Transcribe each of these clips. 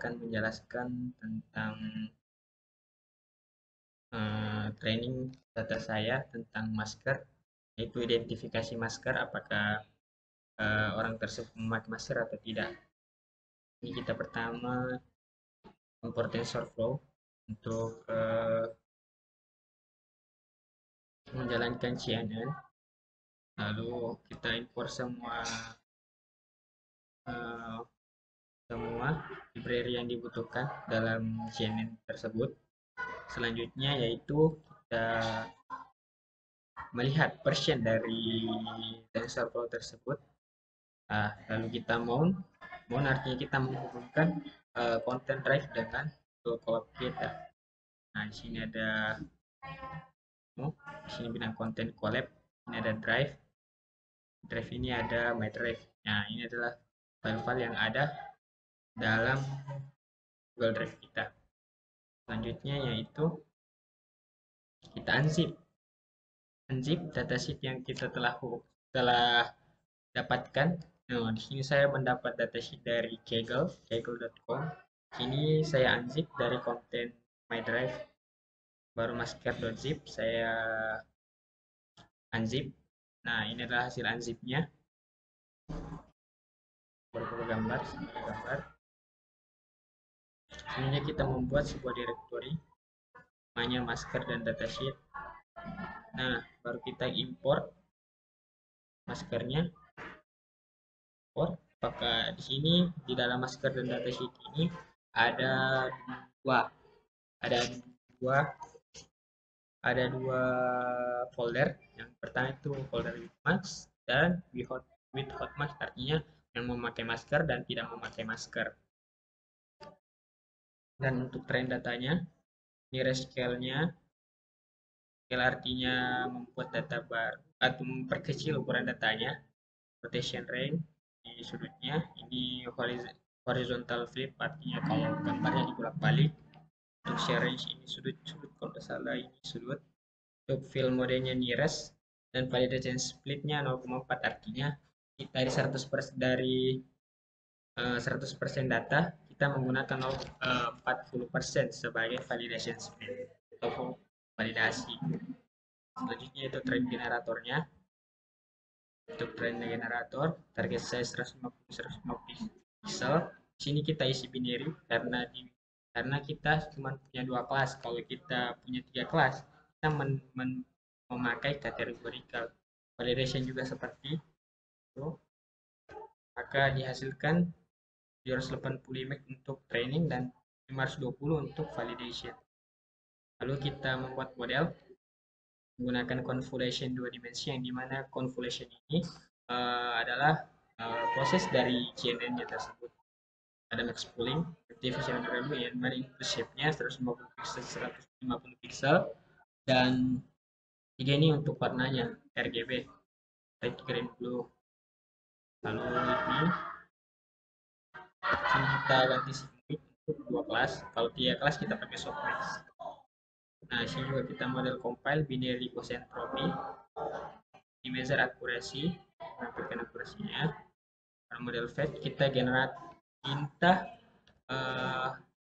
akan menjelaskan tentang training data saya tentang masker, yaitu identifikasi masker, apakah orang tersebut memakai masker atau tidak. Ini kita pertama import TensorFlow untuk menjalankan CNN. Lalu kita import eh, semua library yang dibutuhkan dalam CNN tersebut. Selanjutnya yaitu kita melihat version dari TensorFlow tersebut. Lalu kita mount artinya kita menghubungkan content drive dengan collab kita. Nah, di sini ada di sini bidang content collab, ini ada drive. Drive ini ada my drive. Nah, ini adalah file-file yang ada dalam Google Drive kita. Selanjutnya yaitu kita unzip datasheet yang kita telah dapatkan. Nah, di sini saya mendapat datasheet dari kaggle.com. Sini saya unzip dari konten my drive, baru masker.zip saya unzip. Nah, ini adalah hasil unzipnya. Beberapa gambar. Selanjutnya kita membuat sebuah directory namanya masker dan datasheet. Nah, baru kita import maskernya. Apakah di sini di dalam masker dan datasheet ini ada dua folder. Yang pertama itu folder with mask dan without mask, artinya yang memakai masker dan tidak memakai masker. Dan untuk train datanya, nearest scale-nya, scale artinya membuat data baru atau memperkecil ukuran datanya. Rotation range di sudutnya, ini horizontal flip artinya kalau gambarnya dibolak-balik. Untuk share range ini sudut kalau tidak salah ini sudut. Untuk fill modenya nearest dan validation splitnya 0,4, artinya kita dari 100% data kita menggunakan 40% sebagai validation split atau validasi. Selanjutnya itu trend generatornya. Untuk trend generator target saya 150 pixel. Sini kita isi binary karena kita cuma punya 2 kelas. Kalau kita punya 3 kelas, kita memakai categorical. Validation juga seperti itu. Maka dihasilkan 280 image untuk training dan 520 untuk validation. Lalu kita membuat model menggunakan convolution 2 dimensi, yang dimana convolution ini adalah proses dari CNN-nya tersebut. Ada max pooling, division value yang mana input shape-nya 150 pixel, 150 pixel, dan 3 ini untuk warnanya RGB, red, green, blue. Lalu ini kita ganti segment untuk 2 kelas. Kalau 3 kelas kita pakai softmax. Nah, sini juga kita model compile binary entropy, di measure akurasi, menampilkan akurasinya. Model fetch kita generate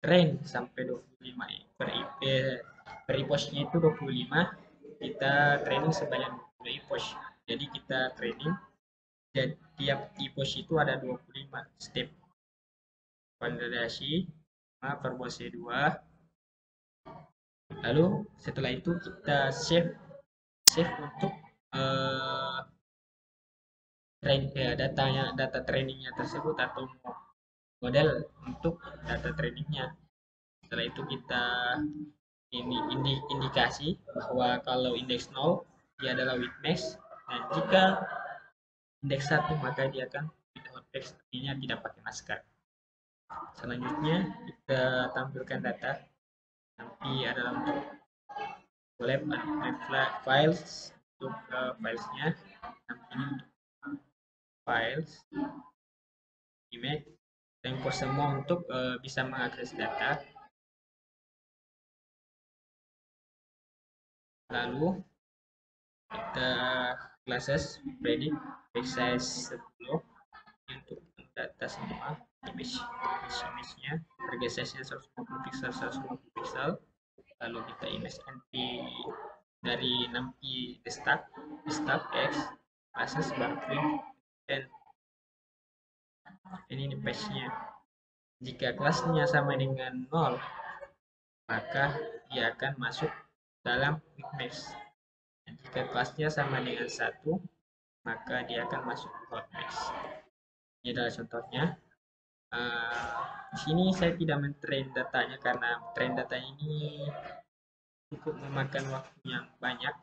train sampai 25 per epoch-nya itu 25, kita training sebanyak 20 epoch. Jadi kita training dan tiap epoch itu ada 25 step. Validasi per C2. Lalu setelah itu kita save untuk data trainingnya tersebut atau model untuk data trainingnya. Setelah itu kita indikasi bahwa kalau indeks 0 dia adalah with max, dan jika indeks 1 maka dia akan without max, artinya tidak pakai masker. Selanjutnya kita tampilkan data, nanti adalah untuk collab files, untuk filesnya nanti files image dan semua untuk bisa mengakses data. Lalu kita classes predict size 10 untuk data semua image-nya. target size-nya 150 pixel 150 pixel, lalu kita image NP dari 6i desktop X classes baru print, dan ini page-nya. Jika kelasnya sama dengan 0, maka dia akan masuk dalam quick match. Jika kelasnya sama dengan 1, maka dia akan masuk ke hot match. Ini adalah contohnya. Di sini saya tidak men-train datanya karena train data ini cukup memakan waktu yang banyak,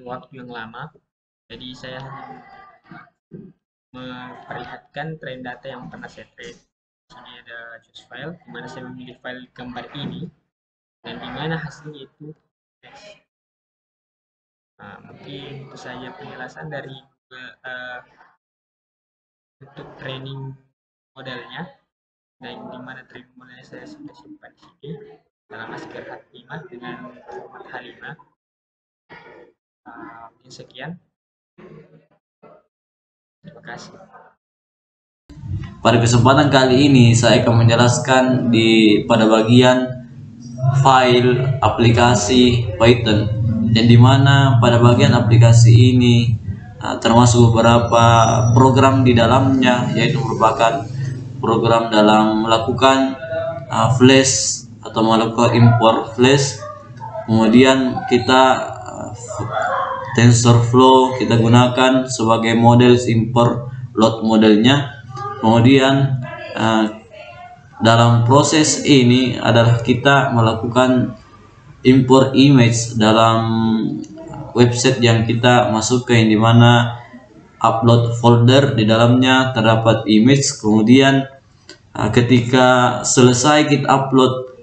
waktu yang lama. Jadi saya hanya memperlihatkan train data yang pernah saya train. Di sini ada choose file, di mana saya memilih file gambar ini, dan di mana hasilnya itu text. Mungkin itu saja penjelasan dari untuk training modelnya, dan di mana training modelnya saya sudah simpan di sini dalam masker H5 dengan format H5. Mungkin sekian. Terima kasih. Pada kesempatan kali ini saya akan menjelaskan pada bagian file aplikasi Python, dan dimana pada bagian aplikasi ini termasuk beberapa program di dalamnya, yaitu merupakan program dalam melakukan flash atau melakukan import flash. Kemudian kita TensorFlow kita gunakan sebagai model import load modelnya. Kemudian dalam proses ini adalah kita melakukan import image dalam website yang kita masukkan, di mana upload folder di dalamnya terdapat image. Kemudian ketika selesai kita upload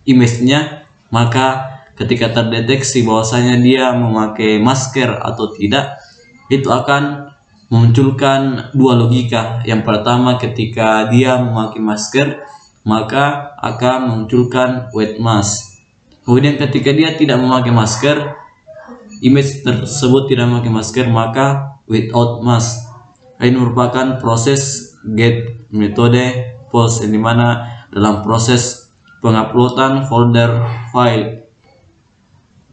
image-nya, maka ketika terdeteksi bahwasanya dia memakai masker atau tidak, itu akan memunculkan dua logika. Yang pertama, ketika dia memakai masker, maka akan memunculkan white mask. Kemudian ketika dia tidak memakai masker, image tersebut tidak memakai masker, maka without mask. Ini merupakan proses get metode post, di mana dalam proses penguploadan folder file.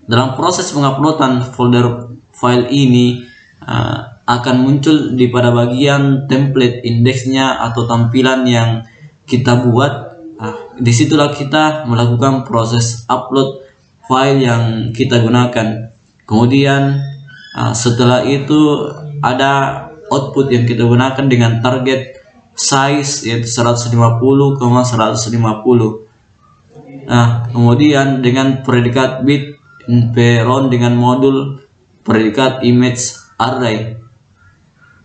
Dalam proses penguploadan folder file ini akan muncul pada bagian template indeksnya atau tampilan yang kita buat. Disitulah kita melakukan proses upload file yang kita gunakan. Kemudian setelah itu ada output yang kita gunakan dengan target size, yaitu 150,150. Kemudian dengan predikat bit np-round dengan modul predikat image array.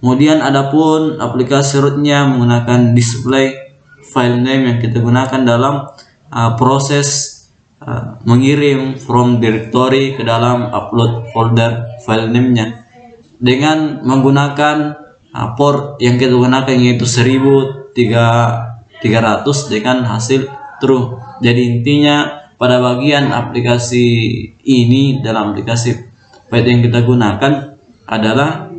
Kemudian adapun aplikasi rootnya menggunakan display file name yang kita gunakan dalam proses mengirim from directory ke dalam upload folder file name-nya dengan menggunakan port yang kita gunakan, yaitu 1300 dengan hasil true. Jadi intinya pada bagian aplikasi ini, dalam aplikasi Python yang kita gunakan adalah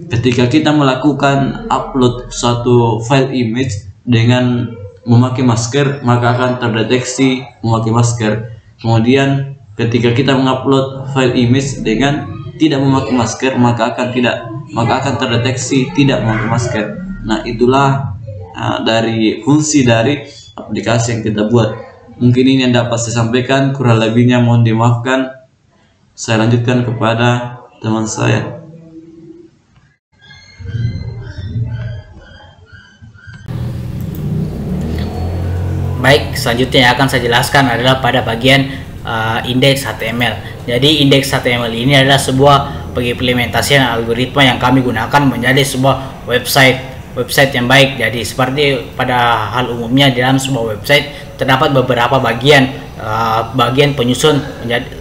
ketika kita melakukan upload suatu file image dengan memakai masker, maka akan terdeteksi memakai masker. Kemudian ketika kita mengupload file image dengan tidak memakai masker, maka akan terdeteksi tidak memakai masker. Nah, itulah dari fungsi dari aplikasi yang kita buat. Mungkin ini yang dapat saya sampaikan, kurang lebihnya mohon dimaafkan. Saya lanjutkan kepada teman saya. Baik, selanjutnya yang akan saya jelaskan adalah pada bagian indeks HTML. Jadi indeks HTML ini adalah sebuah pengimplementasian algoritma yang kami gunakan menjadi sebuah website yang baik. Jadi seperti pada hal umumnya dalam sebuah website terdapat beberapa bagian penyusun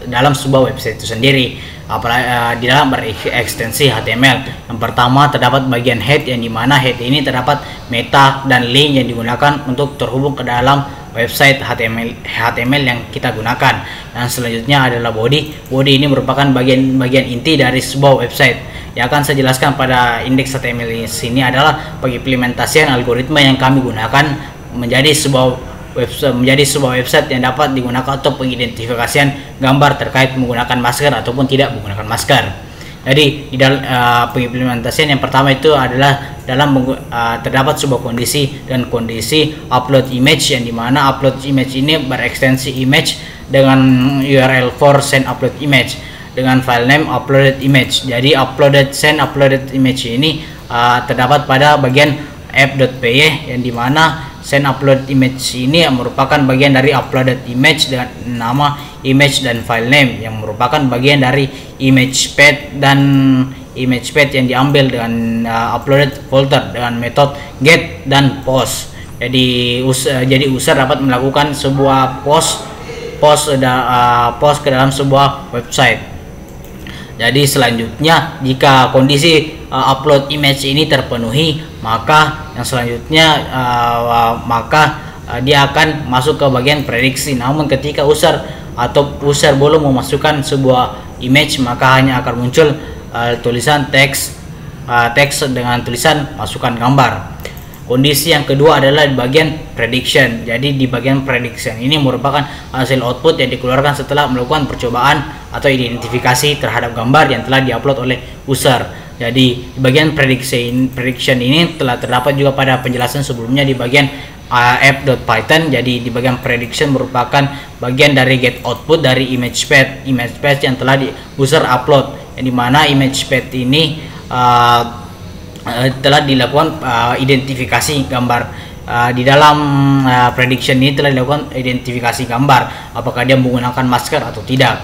dalam sebuah website itu sendiri. Di dalam berekstensi HTML. Yang pertama terdapat bagian head, yang dimana head ini terdapat meta dan link yang digunakan untuk terhubung ke dalam website HTML yang kita gunakan. Dan selanjutnya adalah body. Body ini merupakan bagian inti dari sebuah website. Yang akan saya jelaskan pada indeks HTML di sini adalah pengimplementasian algoritma yang kami gunakan menjadi sebuah website yang dapat digunakan untuk pengidentifikasian gambar terkait menggunakan masker ataupun tidak menggunakan masker. Jadi di dalam pengimplementasian yang pertama itu adalah terdapat sebuah kondisi dan kondisi upload image, yang dimana upload image ini berekstensi image dengan URL for send upload image dengan file name uploaded image. Jadi send uploaded image ini terdapat pada bagian app.py, yang dimana send upload image ini merupakan bagian dari uploaded image dengan nama image dan file name, yang merupakan bagian dari image path yang diambil dengan uploaded folder dengan metode get dan post. Jadi user dapat melakukan sebuah post ke dalam sebuah website. Jadi selanjutnya, jika kondisi upload image ini terpenuhi, maka yang selanjutnya dia akan masuk ke bagian prediksi. Namun ketika user belum memasukkan sebuah image, maka hanya akan muncul tulisan teks dengan tulisan masukkan gambar. Kondisi yang kedua adalah di bagian prediction. Jadi di bagian prediction ini merupakan hasil output yang dikeluarkan setelah melakukan percobaan atau identifikasi terhadap gambar yang telah diupload oleh user. Jadi di bagian prediction ini telah terdapat juga pada penjelasan sebelumnya di bagian app.python. Jadi di bagian prediction merupakan bagian dari get output dari image path yang telah user upload, yang dimana image path ini telah dilakukan identifikasi gambar. Di dalam prediction ini telah dilakukan identifikasi gambar apakah dia menggunakan masker atau tidak.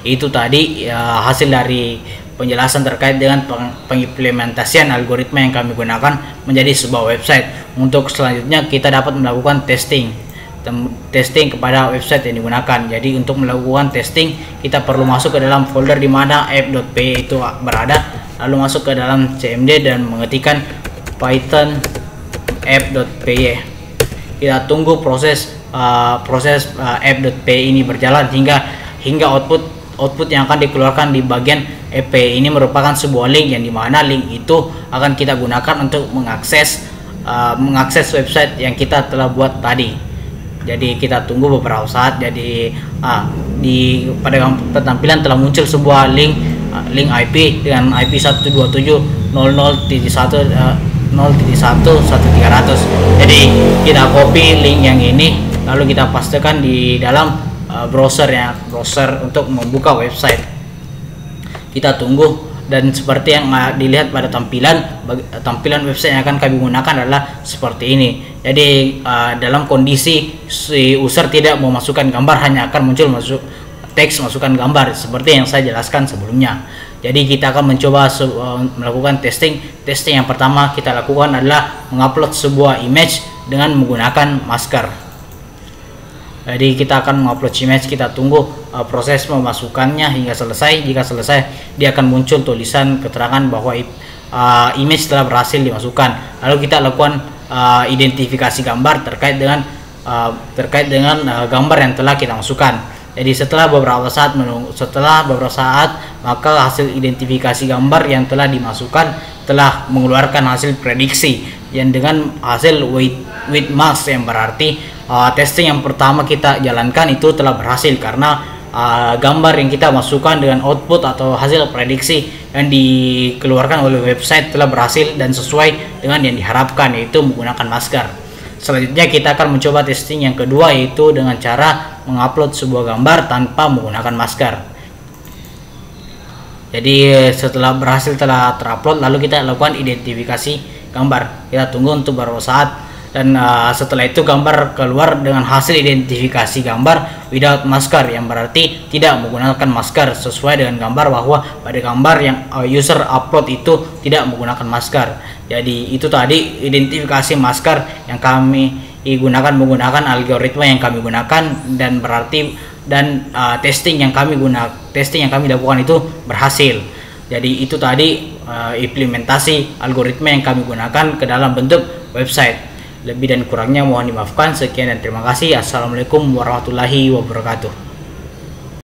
Itu tadi hasil dari penjelasan terkait dengan pengimplementasian algoritma yang kami gunakan menjadi sebuah website. Untuk selanjutnya kita dapat melakukan testing kepada website yang digunakan. Jadi untuk melakukan testing kita perlu masuk ke dalam folder di mana app.py itu berada, lalu masuk ke dalam cmd dan mengetikkan python app.py. Kita tunggu proses app.py ini berjalan hingga output yang akan dikeluarkan di bagian app ini merupakan sebuah link, yang dimana link itu akan kita gunakan untuk mengakses website yang kita telah buat tadi. Jadi kita tunggu beberapa saat. Jadi pada tampilan telah muncul sebuah link IP dengan IP 127.00.1.1.1300. Jadi kita copy link yang ini lalu kita pastekan di dalam browser untuk membuka website. Kita tunggu, dan seperti yang dilihat pada tampilan website yang akan kami gunakan adalah seperti ini. Jadi dalam kondisi si user tidak mau masukkan gambar, hanya akan muncul teks masukkan gambar seperti yang saya jelaskan sebelumnya. Jadi kita akan mencoba melakukan testing. Yang pertama kita lakukan adalah mengupload sebuah image dengan menggunakan masker. Jadi kita akan mengupload image, kita tunggu proses memasukkannya hingga selesai. Jika selesai, dia akan muncul tulisan keterangan bahwa image telah berhasil dimasukkan. Lalu kita lakukan identifikasi gambar terkait dengan gambar yang telah kita masukkan. Jadi setelah beberapa saat maka hasil identifikasi gambar yang telah dimasukkan telah mengeluarkan hasil prediksi yang dengan hasil with marks, yang berarti testing yang pertama kita jalankan itu telah berhasil karena gambar yang kita masukkan dengan output atau hasil prediksi yang dikeluarkan oleh website telah berhasil dan sesuai dengan yang diharapkan, yaitu menggunakan masker. Selanjutnya kita akan mencoba testing yang kedua, yaitu dengan cara mengupload sebuah gambar tanpa menggunakan masker. Jadi setelah telah terupload, lalu kita lakukan identifikasi gambar. Kita tunggu untuk beberapa saat, dan setelah itu gambar keluar dengan hasil identifikasi gambar without masker, yang berarti tidak menggunakan masker, sesuai dengan gambar bahwa pada gambar yang user upload itu tidak menggunakan masker. Jadi itu tadi identifikasi masker yang kami gunakan menggunakan algoritma yang kami gunakan, dan testing yang kami lakukan itu berhasil. Jadi itu tadi implementasi algoritma yang kami gunakan ke dalam bentuk website. Lebih dan kurangnya mohon dimaafkan. Sekian dan terima kasih. Assalamualaikum warahmatullahi wabarakatuh.